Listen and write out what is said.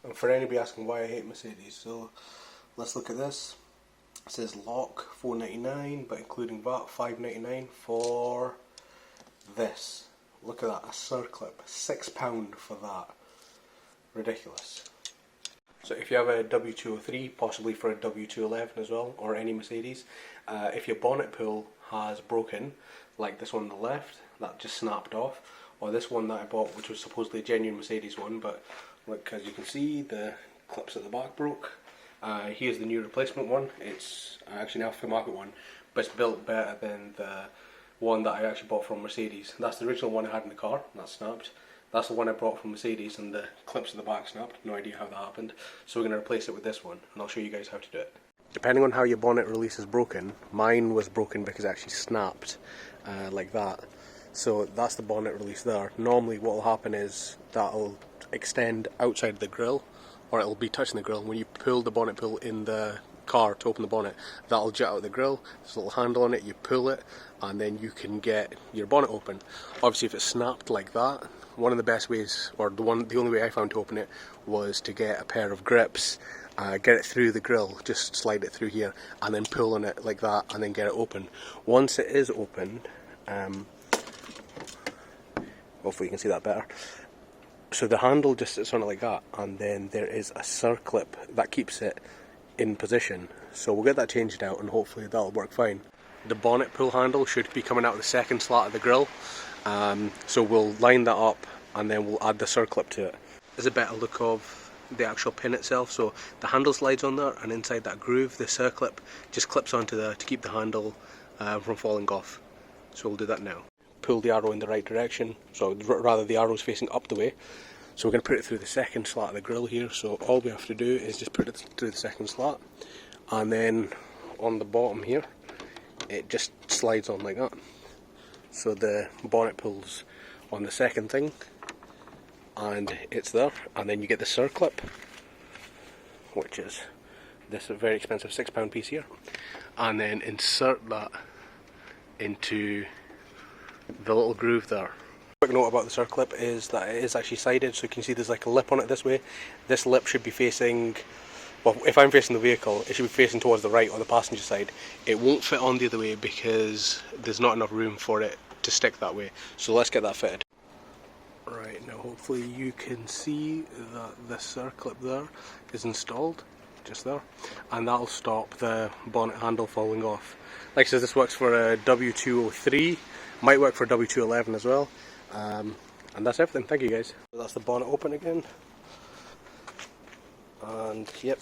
And for anybody asking why I hate Mercedes, so let's look at this. It says lock $4.99, but including VAT $5.99 for this. Look at that, a circlip, £6 for that. Ridiculous. So if you have a W203, possibly for a W211 as well, or any Mercedes, if your bonnet pull has broken, like this one on the left, that just snapped off, or this one that I bought, which was supposedly a genuine Mercedes one, but look, as you can see, the clips at the back broke. Here's the new replacement one. It's actually an aftermarket one, but it's built better than the one that I actually bought from Mercedes. That's the original one I had in the car, that snapped. That's the one I brought from Mercedes, and the clips at the back snapped. No idea how that happened. So we're going to replace it with this one, and I'll show you guys how to do it. Depending on how your bonnet release is broken, mine was broken because it actually snapped like that. So that's the bonnet release there. Normally what will happen is that'll extend outside the grille, or it'll be touching the grille. When you pull the bonnet pull in the car to open the bonnet, that'll jut out the grille. There's a little handle on it, you pull it, and then you can get your bonnet open. Obviously if it snapped like that, one of the best ways, or the only way I found to open it, was to get a pair of grips, get it through the grille, just slide it through here, and then pull on it like that, and then get it open. Once it is opened, hopefully you can see that better. So the handle just sits on it like that, and then there is a circlip that keeps it in position. So we'll get that changed out, and hopefully that'll work fine. The bonnet pull handle should be coming out of the second slat of the grille. So we'll line that up, and then we'll add the circlip to it. There's a better look of the actual pin itself. So the handle slides on there, and inside that groove the circlip just clips onto there to keep the handle from falling off. So we'll do that now. Pull the arrow in the right direction, so rather the arrow's facing up the way. So we're going to put it through the second slat of the grille here. So all we have to do is just put it through the second slat, and then on the bottom here it just slides on like that. So the bonnet pulls on the second thing, and it's there, and then you get the circlip, which is this very expensive £6 piece here, and then insert that into the little groove there. Quick note about the circlip is that it is actually sided, so you can see there's like a lip on it this way. This lip should be facing, well, if I'm facing the vehicle, it should be facing towards the right or the passenger side. It won't fit on the other way because there's not enough room for it to stick that way. So let's get that fitted. Right, now hopefully you can see that the circlip there is installed, just there, and that'll stop the bonnet handle falling off. Like I said, this works for a W203, might work for a W211 as well, and that's everything. Thank you guys. So that's the bonnet open again, and yep,